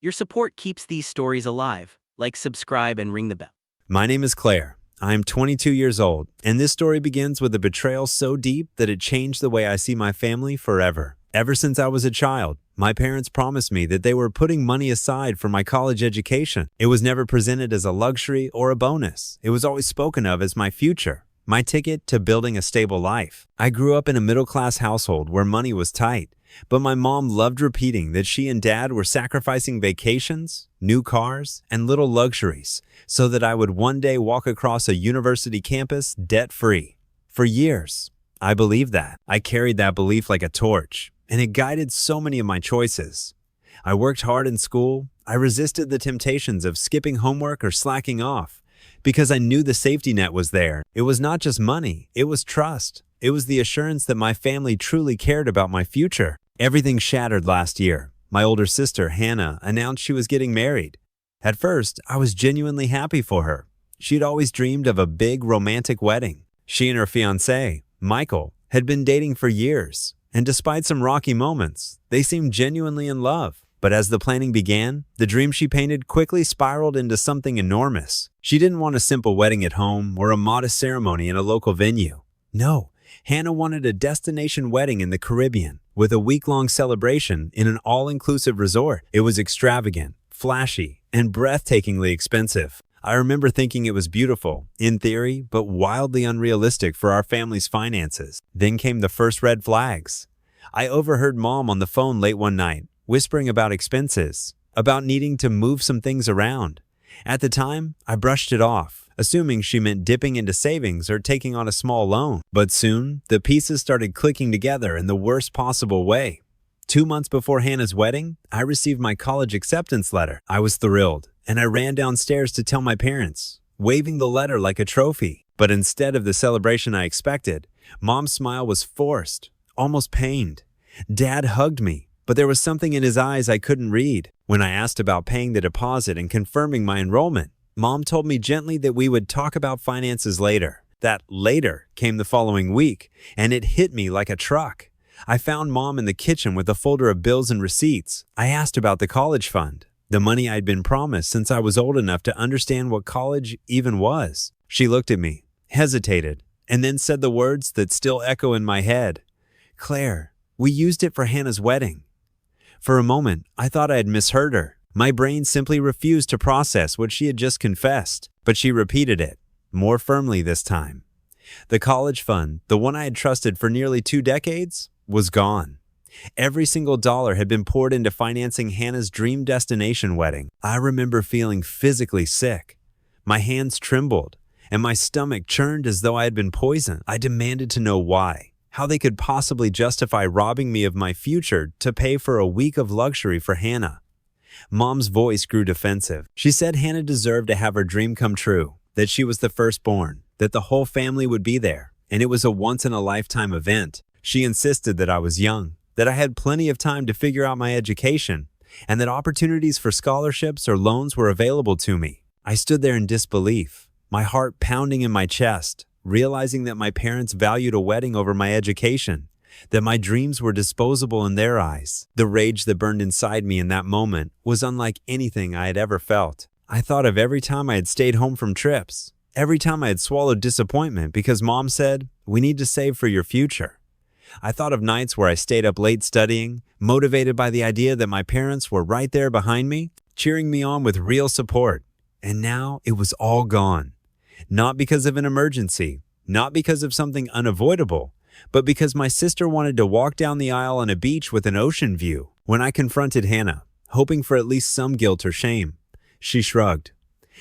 Your support keeps these stories alive. Like, subscribe, and ring the bell. My name is Claire. I am 22 years old, and this story begins with a betrayal so deep that it changed the way I see my family forever. Ever since I was a child, my parents promised me that they were putting money aside for my college education. It was never presented as a luxury or a bonus. It was always spoken of as my future, my ticket to building a stable life. I grew up in a middle-class household where money was tight, but my mom loved repeating that she and dad were sacrificing vacations, new cars, and little luxuries so that I would one day walk across a university campus debt-free. For years, I believed that. I carried that belief like a torch, and it guided so many of my choices. I worked hard in school. I resisted the temptations of skipping homework or slacking off because I knew the safety net was there. It was not just money, it was trust. It was the assurance that my family truly cared about my future. Everything shattered last year. My older sister, Hannah, announced she was getting married. At first, I was genuinely happy for her. She'd always dreamed of a big romantic wedding. She and her fiancé, Michael, had been dating for years, and despite some rocky moments, they seemed genuinely in love. But as the planning began, the dream she painted quickly spiraled into something enormous. She didn't want a simple wedding at home or a modest ceremony in a local venue. No, Hannah wanted a destination wedding in the Caribbean with a week-long celebration in an all-inclusive resort. It was extravagant, flashy, and breathtakingly expensive. I remember thinking it was beautiful, in theory, but wildly unrealistic for our family's finances. Then came the first red flags. I overheard Mom on the phone late one night, whispering about expenses, about needing to move some things around. At the time, I brushed it off, assuming she meant dipping into savings or taking on a small loan. But soon, the pieces started clicking together in the worst possible way. 2 months before Hannah's wedding, I received my college acceptance letter. I was thrilled, and I ran downstairs to tell my parents, waving the letter like a trophy. But instead of the celebration I expected, Mom's smile was forced, almost pained. Dad hugged me, but there was something in his eyes I couldn't read. When I asked about paying the deposit and confirming my enrollment, Mom told me gently that we would talk about finances later. That later came the following week, and it hit me like a truck. I found Mom in the kitchen with a folder of bills and receipts. I asked about the college fund, the money I'd been promised since I was old enough to understand what college even was. She looked at me, hesitated, and then said the words that still echo in my head. "Claire, we used it for Hannah's wedding." For a moment, I thought I had misheard her. My brain simply refused to process what she had just confessed, but she repeated it, more firmly this time. The college fund, the one I had trusted for nearly 2 decades, was gone. Every single dollar had been poured into financing Hannah's dream destination wedding. I remember feeling physically sick. My hands trembled, and my stomach churned as though I had been poisoned. I demanded to know why. How they could possibly justify robbing me of my future to pay for a week of luxury for Hannah. Mom's voice grew defensive. She said Hannah deserved to have her dream come true, that she was the firstborn, that the whole family would be there, and it was a once-in-a-lifetime event. She insisted that I was young, that I had plenty of time to figure out my education, and that opportunities for scholarships or loans were available to me. I stood there in disbelief, my heart pounding in my chest, realizing that my parents valued a wedding over my education, that my dreams were disposable in their eyes. The rage that burned inside me in that moment was unlike anything I had ever felt. I thought of every time I had stayed home from trips, every time I had swallowed disappointment because Mom said, "We need to save for your future." I thought of nights where I stayed up late studying, motivated by the idea that my parents were right there behind me, cheering me on with real support. And now it was all gone. Not because of an emergency, not because of something unavoidable, but because my sister wanted to walk down the aisle on a beach with an ocean view. When I confronted Hannah, hoping for at least some guilt or shame, she shrugged.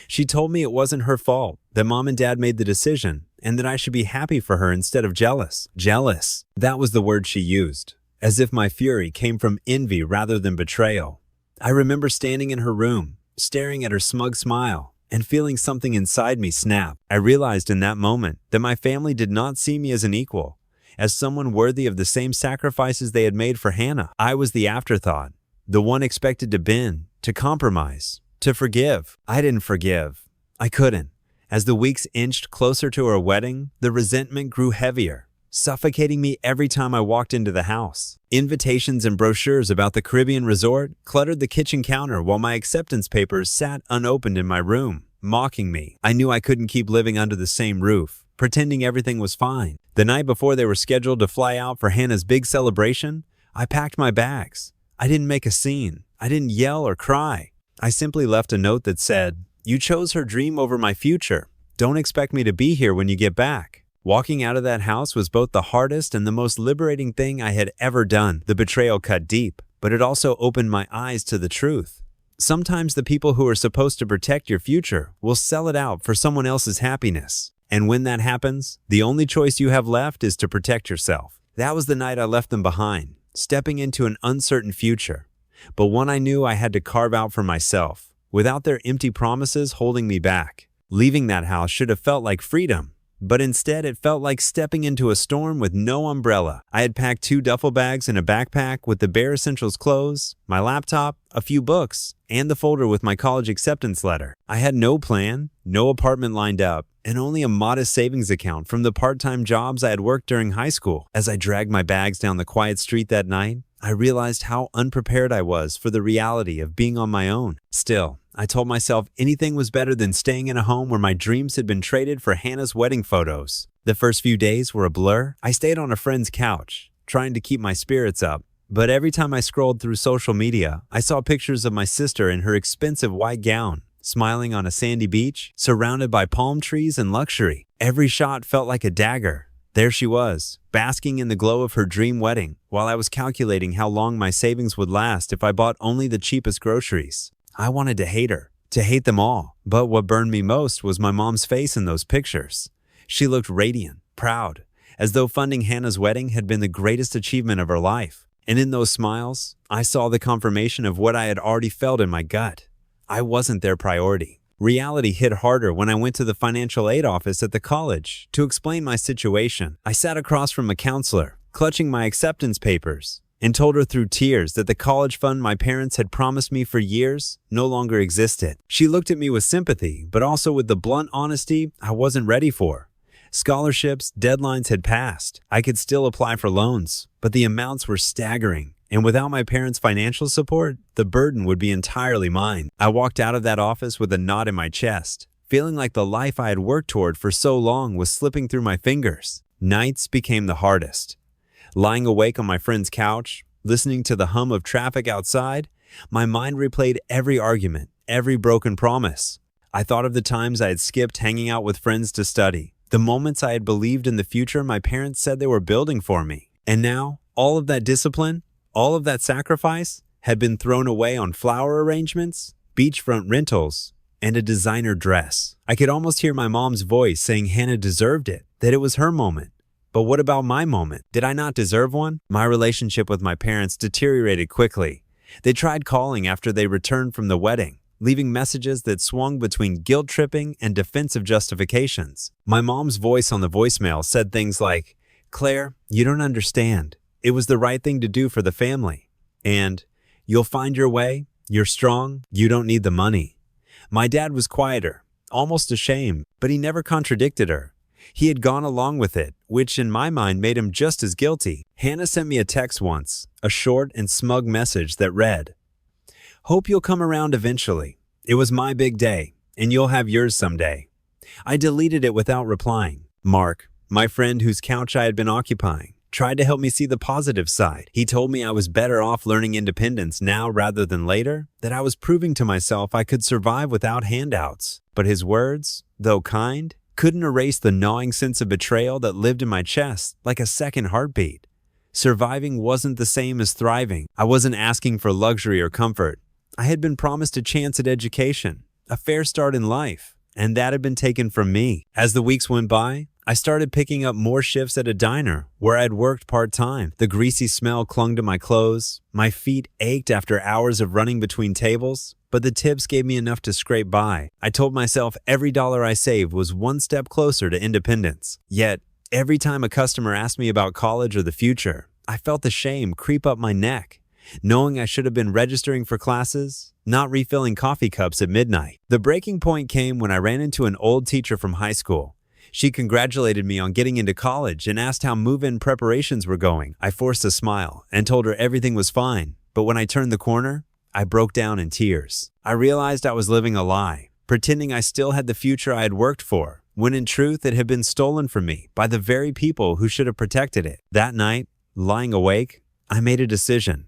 She told me it wasn't her fault, that Mom and Dad made the decision, and that I should be happy for her instead of jealous. Jealous. That was the word she used, as if my fury came from envy rather than betrayal. I remember standing in her room, staring at her smug smile, and feeling something inside me snap. I realized in that moment that my family did not see me as an equal, as someone worthy of the same sacrifices they had made for Hannah. I was the afterthought, the one expected to bend, to compromise, to forgive. I didn't forgive. I couldn't. As the weeks inched closer to our wedding, the resentment grew heavier. suffocating me every time I walked into the house. Invitations and brochures about the Caribbean resort cluttered the kitchen counter while my acceptance papers sat unopened in my room, mocking me. I knew I couldn't keep living under the same roof, pretending everything was fine. The night before they were scheduled to fly out for Hannah's big celebration, I packed my bags. I didn't make a scene. I didn't yell or cry. I simply left a note that said, "You chose her dream over my future. Don't expect me to be here when you get back." Walking out of that house was both the hardest and the most liberating thing I had ever done. The betrayal cut deep, but it also opened my eyes to the truth. Sometimes the people who are supposed to protect your future will sell it out for someone else's happiness. And when that happens, the only choice you have left is to protect yourself. That was the night I left them behind, stepping into an uncertain future, but one I knew I had to carve out for myself, without their empty promises holding me back. Leaving that house should have felt like freedom, but instead it felt like stepping into a storm with no umbrella. I had packed 2 duffel bags and a backpack with the bare essentials clothes, my laptop, a few books, and the folder with my college acceptance letter. I had no plan, no apartment lined up, and only a modest savings account from the part-time jobs I had worked during high school. As I dragged my bags down the quiet street that night, I realized how unprepared I was for the reality of being on my own. Still, I told myself anything was better than staying in a home where my dreams had been traded for Hannah's wedding photos. The first few days were a blur. I stayed on a friend's couch, trying to keep my spirits up. But every time I scrolled through social media, I saw pictures of my sister in her expensive white gown, smiling on a sandy beach, surrounded by palm trees and luxury. Every shot felt like a dagger. There she was, basking in the glow of her dream wedding, while I was calculating how long my savings would last if I bought only the cheapest groceries. I wanted to hate her, to hate them all, but what burned me most was my mom's face in those pictures. She looked radiant, proud, as though funding Hannah's wedding had been the greatest achievement of her life. And in those smiles, I saw the confirmation of what I had already felt in my gut. I wasn't their priority. Reality hit harder when I went to the financial aid office at the college to explain my situation. I sat across from a counselor, clutching my acceptance papers, and told her through tears that the college fund my parents had promised me for years no longer existed. She looked at me with sympathy, but also with the blunt honesty I wasn't ready for. Scholarships, deadlines had passed. I could still apply for loans, but the amounts were staggering. And without my parents' financial support, the burden would be entirely mine. I walked out of that office with a knot in my chest, feeling like the life I had worked toward for so long was slipping through my fingers. Nights became the hardest. Lying awake on my friend's couch, listening to the hum of traffic outside, my mind replayed every argument, every broken promise. I thought of the times I had skipped hanging out with friends to study, the moments I had believed in the future my parents said they were building for me. And now, all of that discipline, all of that sacrifice had been thrown away on flower arrangements, beachfront rentals, and a designer dress. I could almost hear my mom's voice saying Hannah deserved it, that it was her moment. But what about my moment? Did I not deserve one? My relationship with my parents deteriorated quickly. They tried calling after they returned from the wedding, leaving messages that swung between guilt-tripping and defensive justifications. My mom's voice on the voicemail said things like, "Claire, you don't understand. It was the right thing to do for the family. And you'll find your way. You're strong. You don't need the money." My dad was quieter, almost ashamed, but he never contradicted her. He had gone along with it, which in my mind made him just as guilty. Hannah sent me a text once, a short and smug message that read, "Hope you'll come around eventually. It was my big day, and you'll have yours someday." I deleted it without replying. Mark, my friend whose couch I had been occupying, tried to help me see the positive side. He told me I was better off learning independence now rather than later, that I was proving to myself I could survive without handouts. But his words, though kind, couldn't erase the gnawing sense of betrayal that lived in my chest like a second heartbeat. Surviving wasn't the same as thriving. I wasn't asking for luxury or comfort. I had been promised a chance at education, a fair start in life, and that had been taken from me. As the weeks went by, I started picking up more shifts at a diner where I'd worked part-time. The greasy smell clung to my clothes. My feet ached after hours of running between tables, but the tips gave me enough to scrape by. I told myself every dollar I saved was one step closer to independence. Yet, every time a customer asked me about college or the future, I felt the shame creep up my neck, knowing I should have been registering for classes, not refilling coffee cups at midnight. The breaking point came when I ran into an old teacher from high school. She congratulated me on getting into college and asked how move-in preparations were going. I forced a smile and told her everything was fine, but when I turned the corner, I broke down in tears. I realized I was living a lie, pretending I still had the future I had worked for, when in truth it had been stolen from me by the very people who should have protected it. That night, lying awake, I made a decision.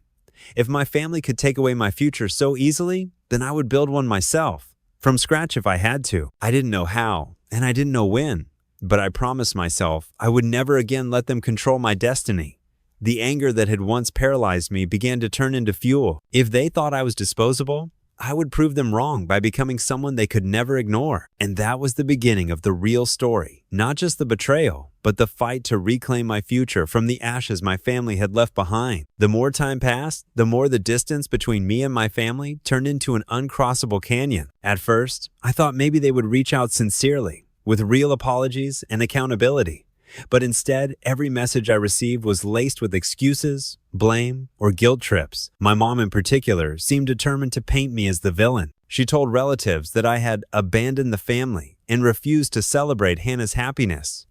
If my family could take away my future so easily, then I would build one myself, from scratch if I had to. I didn't know how, and I didn't know when, but I promised myself I would never again let them control my destiny. The anger that had once paralyzed me began to turn into fuel. If they thought I was disposable, I would prove them wrong by becoming someone they could never ignore. And that was the beginning of the real story. Not just the betrayal, but the fight to reclaim my future from the ashes my family had left behind. The more time passed, the more the distance between me and my family turned into an uncrossable canyon. At first, I thought maybe they would reach out sincerely, with real apologies and accountability. But instead, every message I received was laced with excuses, blame, or guilt trips. My mom in particular seemed determined to paint me as the villain. She told relatives that I had abandoned the family and refused to celebrate Hannah's happiness.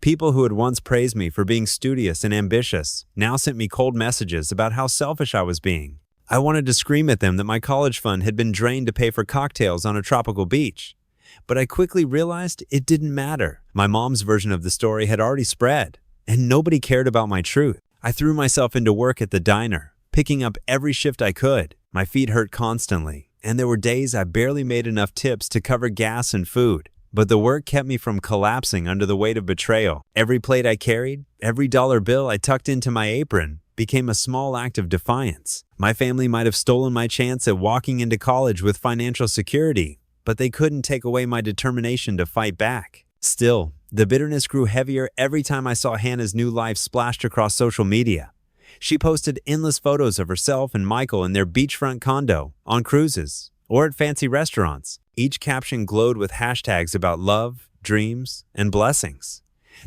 People who had once praised me for being studious and ambitious now sent me cold messages about how selfish I was being. I wanted to scream at them that my college fund had been drained to pay for cocktails on a tropical beach. But I quickly realized it didn't matter. My mom's version of the story had already spread, and nobody cared about my truth. I threw myself into work at the diner, picking up every shift I could. My feet hurt constantly, and there were days I barely made enough tips to cover gas and food. But the work kept me from collapsing under the weight of betrayal. Every plate I carried, every dollar bill I tucked into my apron, became a small act of defiance. My family might have stolen my chance at walking into college with financial security, but they couldn't take away my determination to fight back. Still, the bitterness grew heavier every time I saw Hannah's new life splashed across social media. She posted endless photos of herself and Michael in their beachfront condo, on cruises, or at fancy restaurants. Each caption glowed with hashtags about love, dreams, and blessings.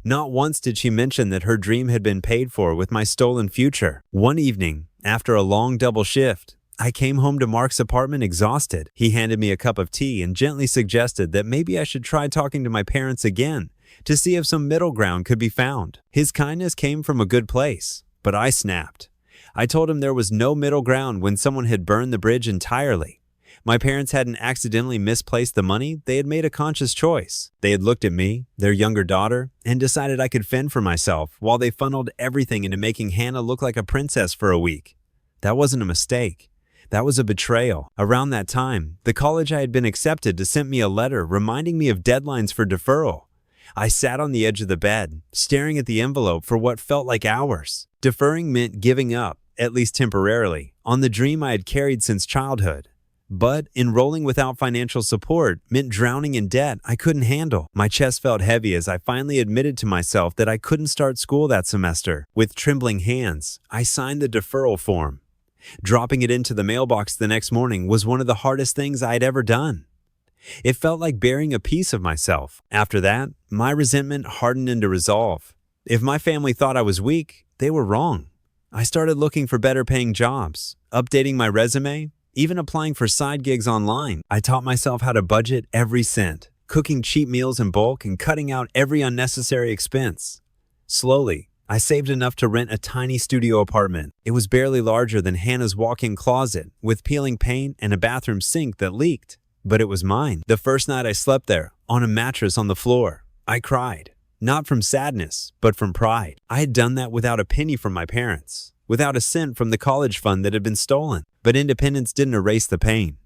Not once did she mention that her dream had been paid for with my stolen future. One evening, after a long double shift, I came home to Mark's apartment exhausted. He handed me a cup of tea and gently suggested that maybe I should try talking to my parents again to see if some middle ground could be found. His kindness came from a good place, but I snapped. I told him there was no middle ground when someone had burned the bridge entirely. My parents hadn't accidentally misplaced the money, they had made a conscious choice. They had looked at me, their younger daughter, and decided I could fend for myself while they funneled everything into making Hannah look like a princess for a week. That wasn't a mistake. That was a betrayal. Around that time, the college I had been accepted to sent me a letter reminding me of deadlines for deferral. I sat on the edge of the bed, staring at the envelope for what felt like hours. Deferring meant giving up, at least temporarily, on the dream I had carried since childhood. But enrolling without financial support meant drowning in debt I couldn't handle. My chest felt heavy as I finally admitted to myself that I couldn't start school that semester. With trembling hands, I signed the deferral form. Dropping it into the mailbox the next morning was one of the hardest things I had ever done. It felt like burying a piece of myself. After that, my resentment hardened into resolve. If my family thought I was weak, they were wrong. I started looking for better paying jobs, updating my resume, even applying for side gigs online. I taught myself how to budget every cent, cooking cheap meals in bulk and cutting out every unnecessary expense. Slowly, I saved enough to rent a tiny studio apartment. It was barely larger than Hannah's walk-in closet, with peeling paint and a bathroom sink that leaked. But it was mine. The first night I slept there, on a mattress on the floor, I cried. Not from sadness, but from pride. I had done that without a penny from my parents, without a cent from the college fund that had been stolen. But independence didn't erase the pain.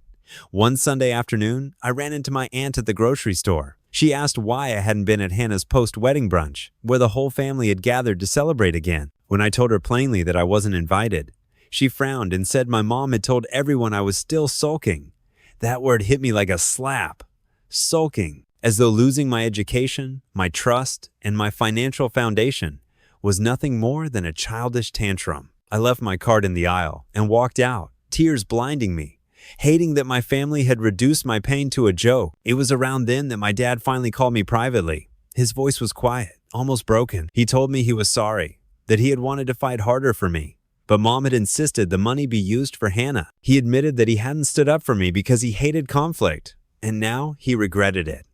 One Sunday afternoon, I ran into my aunt at the grocery store. She asked why I hadn't been at Hannah's post-wedding brunch, where the whole family had gathered to celebrate again. When I told her plainly that I wasn't invited, she frowned and said my mom had told everyone I was still sulking. That word hit me like a slap. Sulking, as though losing my education, my trust, and my financial foundation was nothing more than a childish tantrum. I left my card in the aisle and walked out, tears blinding me. Hating that my family had reduced my pain to a joke. It was around then that my dad finally called me privately. His voice was quiet, almost broken. He told me he was sorry, that he had wanted to fight harder for me. But Mom had insisted the money be used for Hannah. He admitted that he hadn't stood up for me because he hated conflict, and now he regretted it.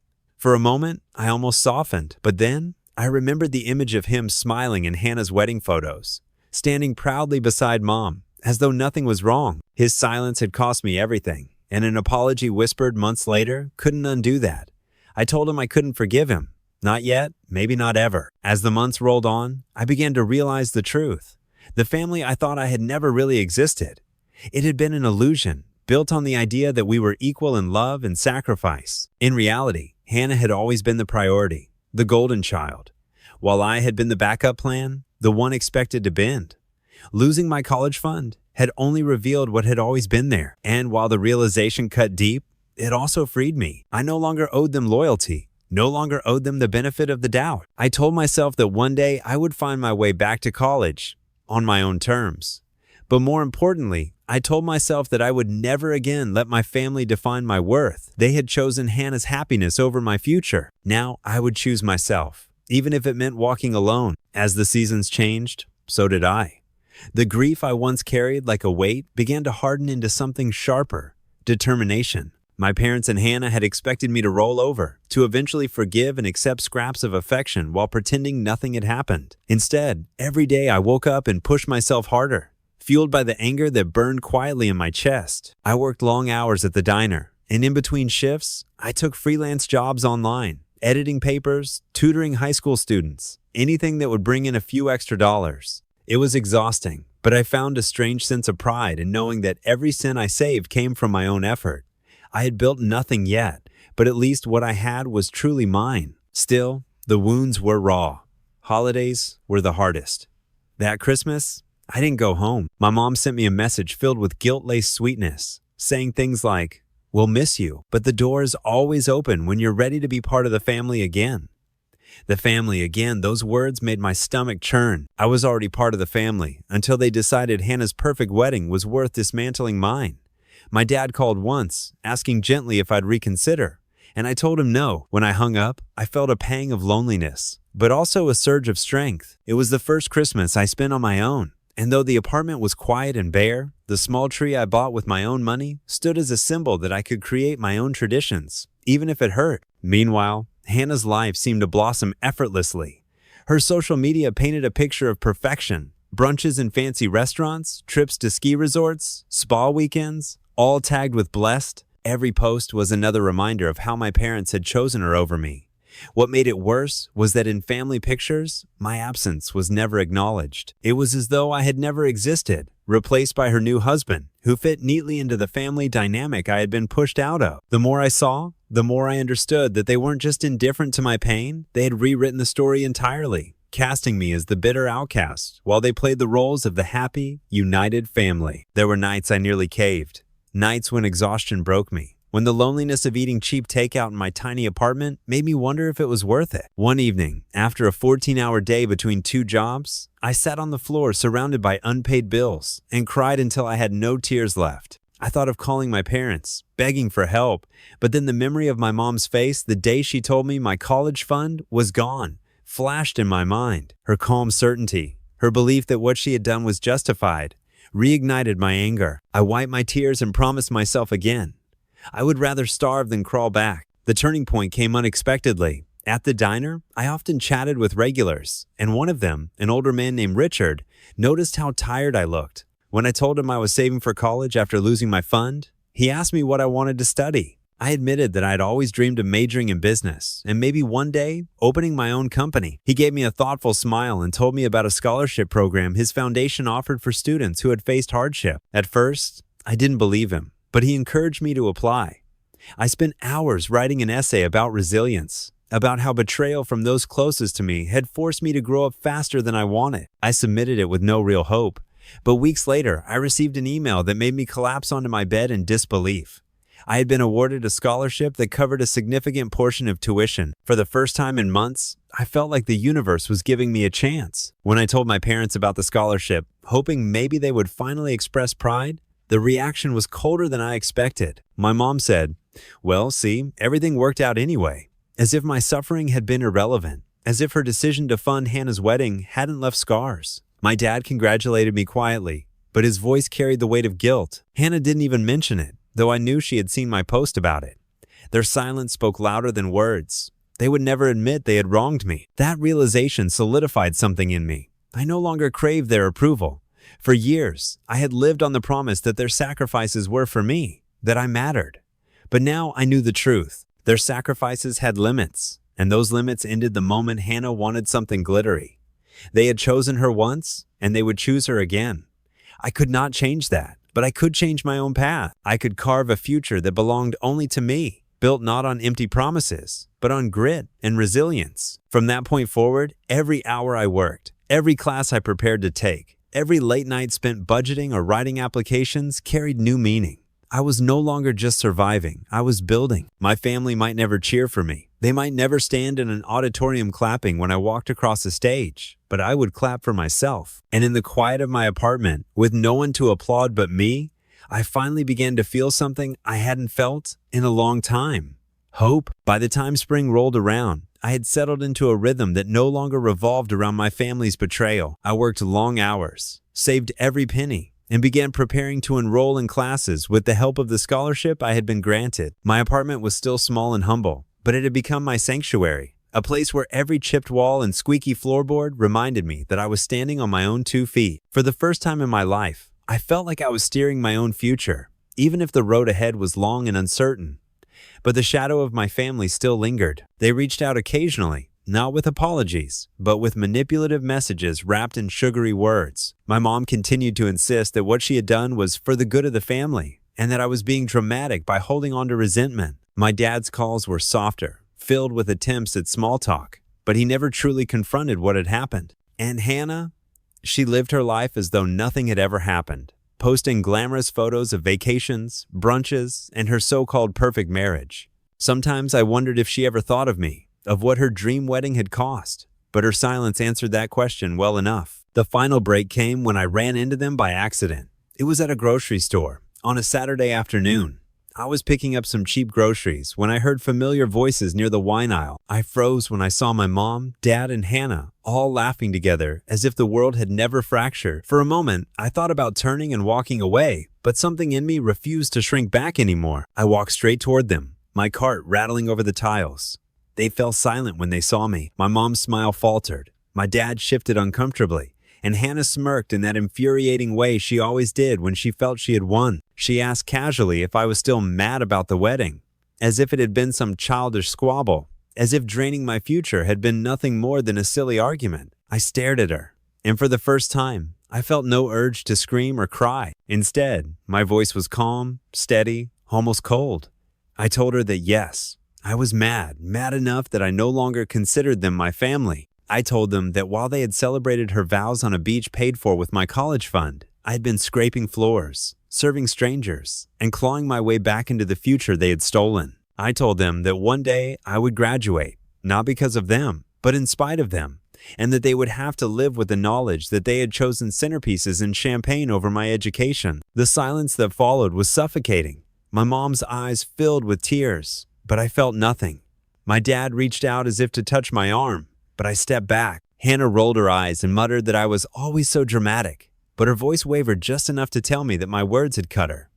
For a moment, I almost softened, but then I remembered the image of him smiling in Hannah's wedding photos, standing proudly beside Mom, as though nothing was wrong. His silence had cost me everything, and an apology whispered months later couldn't undo that. I told him I couldn't forgive him. Not yet, maybe not ever. As the months rolled on, I began to realize the truth. The family I thought I had never really existed. It had been an illusion, built on the idea that we were equal in love and sacrifice. In reality, Hannah had always been the priority, the golden child, while I had been the backup plan, the one expected to bend. Losing my college fund had only revealed what had always been there, and while the realization cut deep, it also freed me. I no longer owed them loyalty, no longer owed them the benefit of the doubt. I told myself that one day I would find my way back to college, on my own terms. But more importantly, I told myself that I would never again let my family define my worth. They had chosen Hannah's happiness over my future. Now I would choose myself, even if it meant walking alone. As the seasons changed, so did I. The grief I once carried like a weight began to harden into something sharper, determination. My parents and Hannah had expected me to roll over, to eventually forgive and accept scraps of affection while pretending nothing had happened. Instead, every day I woke up and pushed myself harder, fueled by the anger that burned quietly in my chest. I worked long hours at the diner, and in between shifts, I took freelance jobs online, editing papers, tutoring high school students, anything that would bring in a few extra dollars. It was exhausting, but I found a strange sense of pride in knowing that every cent I saved came from my own effort. I had built nothing yet, but at least what I had was truly mine. Still, the wounds were raw. Holidays were the hardest. That Christmas, I didn't go home. My mom sent me a message filled with guilt-laced sweetness, saying things like, "We'll miss you, but the door is always open when you're ready to be part of the family again." The family again, those words made my stomach churn. I was already part of the family until they decided Hannah's perfect wedding was worth dismantling mine. My dad called once, asking gently if I'd reconsider, and I told him no. When I hung up, I felt a pang of loneliness, but also a surge of strength. It was the first Christmas I spent on my own, and though the apartment was quiet and bare, the small tree I bought with my own money stood as a symbol that I could create my own traditions, even if it hurt. Meanwhile, Hannah's life seemed to blossom effortlessly. Her social media painted a picture of perfection. Brunches in fancy restaurants, trips to ski resorts, spa weekends, all tagged with blessed. Every post was another reminder of how my parents had chosen her over me. What made it worse was that in family pictures, my absence was never acknowledged. It was as though I had never existed, replaced by her new husband, who fit neatly into the family dynamic I had been pushed out of. The more I saw, the more I understood that they weren't just indifferent to my pain, they had rewritten the story entirely, casting me as the bitter outcast, while they played the roles of the happy, united family. There were nights I nearly caved. Nights when exhaustion broke me, when the loneliness of eating cheap takeout in my tiny apartment made me wonder if it was worth it. One evening, after a 14-hour day between two jobs, I sat on the floor surrounded by unpaid bills and cried until I had no tears left. I thought of calling my parents, begging for help, but then the memory of my mom's face the day she told me my college fund was gone flashed in my mind. Her calm certainty, her belief that what she had done was justified, reignited my anger. I wiped my tears and promised myself again. I would rather starve than crawl back. The turning point came unexpectedly. At the diner, I often chatted with regulars, and one of them, an older man named Richard, noticed how tired I looked. When I told him I was saving for college after losing my fund, he asked me what I wanted to study. I admitted that I had always dreamed of majoring in business and maybe one day opening my own company. He gave me a thoughtful smile and told me about a scholarship program his foundation offered for students who had faced hardship. At first, I didn't believe him, but he encouraged me to apply. I spent hours writing an essay about resilience, about how betrayal from those closest to me had forced me to grow up faster than I wanted. I submitted it with no real hope, but weeks later, I received an email that made me collapse onto my bed in disbelief. I had been awarded a scholarship that covered a significant portion of tuition. For the first time in months, I felt like the universe was giving me a chance. When I told my parents about the scholarship, hoping maybe they would finally express pride, the reaction was colder than I expected. My mom said, "Well, see, everything worked out anyway," as if my suffering had been irrelevant, as if her decision to fund Hannah's wedding hadn't left scars. My dad congratulated me quietly, but his voice carried the weight of guilt. Hannah didn't even mention it, though I knew she had seen my post about it. Their silence spoke louder than words. They would never admit they had wronged me. That realization solidified something in me. I no longer craved their approval. For years, I had lived on the promise that their sacrifices were for me, that I mattered. But now I knew the truth. Their sacrifices had limits, and those limits ended the moment Hannah wanted something glittery. They had chosen her once, and they would choose her again. I could not change that, but I could change my own path. I could carve a future that belonged only to me, built not on empty promises, but on grit and resilience. From that point forward, every hour I worked, every class I prepared to take, every late night spent budgeting or writing applications carried new meaning. I was no longer just surviving, I was building. My family might never cheer for me. They might never stand in an auditorium clapping when I walked across a stage, but I would clap for myself. And in the quiet of my apartment, with no one to applaud but me, I finally began to feel something I hadn't felt in a long time. Hope. By the time spring rolled around, I had settled into a rhythm that no longer revolved around my family's betrayal. I worked long hours, saved every penny, and began preparing to enroll in classes with the help of the scholarship I had been granted. My apartment was still small and humble, but it had become my sanctuary, a place where every chipped wall and squeaky floorboard reminded me that I was standing on my own 2 feet. For the first time in my life, I felt like I was steering my own future, even if the road ahead was long and uncertain. But the shadow of my family still lingered. They reached out occasionally, not with apologies, but with manipulative messages wrapped in sugary words. My mom continued to insist that what she had done was for the good of the family, and that I was being dramatic by holding on to resentment. My dad's calls were softer, filled with attempts at small talk, but he never truly confronted what had happened. And Hannah? She lived her life as though nothing had ever happened, posting glamorous photos of vacations, brunches, and her so-called perfect marriage. Sometimes I wondered if she ever thought of me, of what her dream wedding had cost, but her silence answered that question well enough. The final break came when I ran into them by accident. It was at a grocery store, on a Saturday afternoon. I was picking up some cheap groceries when I heard familiar voices near the wine aisle. I froze when I saw my mom, dad, and Hannah all laughing together as if the world had never fractured. For a moment, I thought about turning and walking away, but something in me refused to shrink back anymore. I walked straight toward them, my cart rattling over the tiles. They fell silent when they saw me. My mom's smile faltered. My dad shifted uncomfortably, and Hannah smirked in that infuriating way she always did when she felt she had won. She asked casually if I was still mad about the wedding, as if it had been some childish squabble, as if draining my future had been nothing more than a silly argument. I stared at her, and for the first time, I felt no urge to scream or cry. Instead, my voice was calm, steady, almost cold. I told her that yes, I was mad enough that I no longer considered them my family. I told them that while they had celebrated her vows on a beach paid for with my college fund, I had been scraping floors, serving strangers, and clawing my way back into the future they had stolen. I told them that one day I would graduate, not because of them, but in spite of them, and that they would have to live with the knowledge that they had chosen centerpieces and champagne over my education. The silence that followed was suffocating. My mom's eyes filled with tears, but I felt nothing. My dad reached out as if to touch my arm, but I stepped back. Hannah rolled her eyes and muttered that I was always so dramatic, but her voice wavered just enough to tell me that my words had cut her.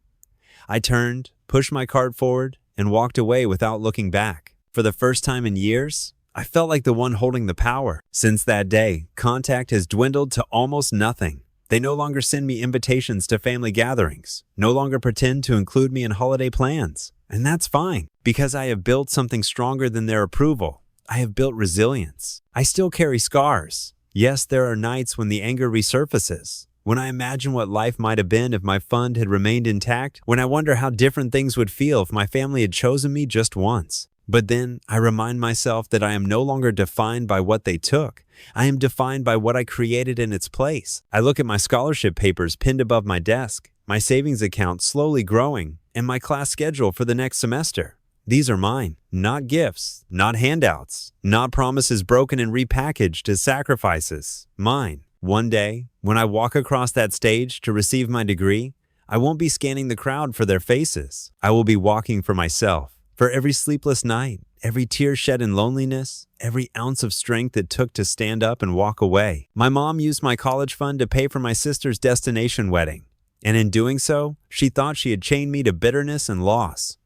I turned, pushed my cart forward, and walked away without looking back. For the first time in years, I felt like the one holding the power. Since that day, contact has dwindled to almost nothing. They no longer send me invitations to family gatherings, no longer pretend to include me in holiday plans. And that's fine, because I have built something stronger than their approval. I have built resilience. I still carry scars. Yes, there are nights when the anger resurfaces, when I imagine what life might have been if my fund had remained intact, when I wonder how different things would feel if my family had chosen me just once. But then I remind myself that I am no longer defined by what they took. I am defined by what I created in its place. I look at my scholarship papers pinned above my desk, my savings account slowly growing, and my class schedule for the next semester. These are mine, not gifts, not handouts, not promises broken and repackaged as sacrifices. Mine. One day, when I walk across that stage to receive my degree, I won't be scanning the crowd for their faces. I will be walking for myself, for every sleepless night, every tear shed in loneliness, every ounce of strength it took to stand up and walk away. My mom used my college fund to pay for my sister's destination wedding, and in doing so, she thought she had chained me to bitterness and loss.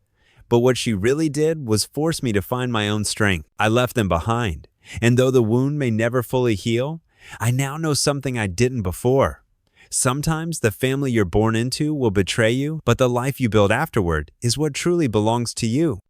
But what she really did was force me to find my own strength. I left them behind. And though the wound may never fully heal, I now know something I didn't before. Sometimes the family you're born into will betray you, but the life you build afterward is what truly belongs to you.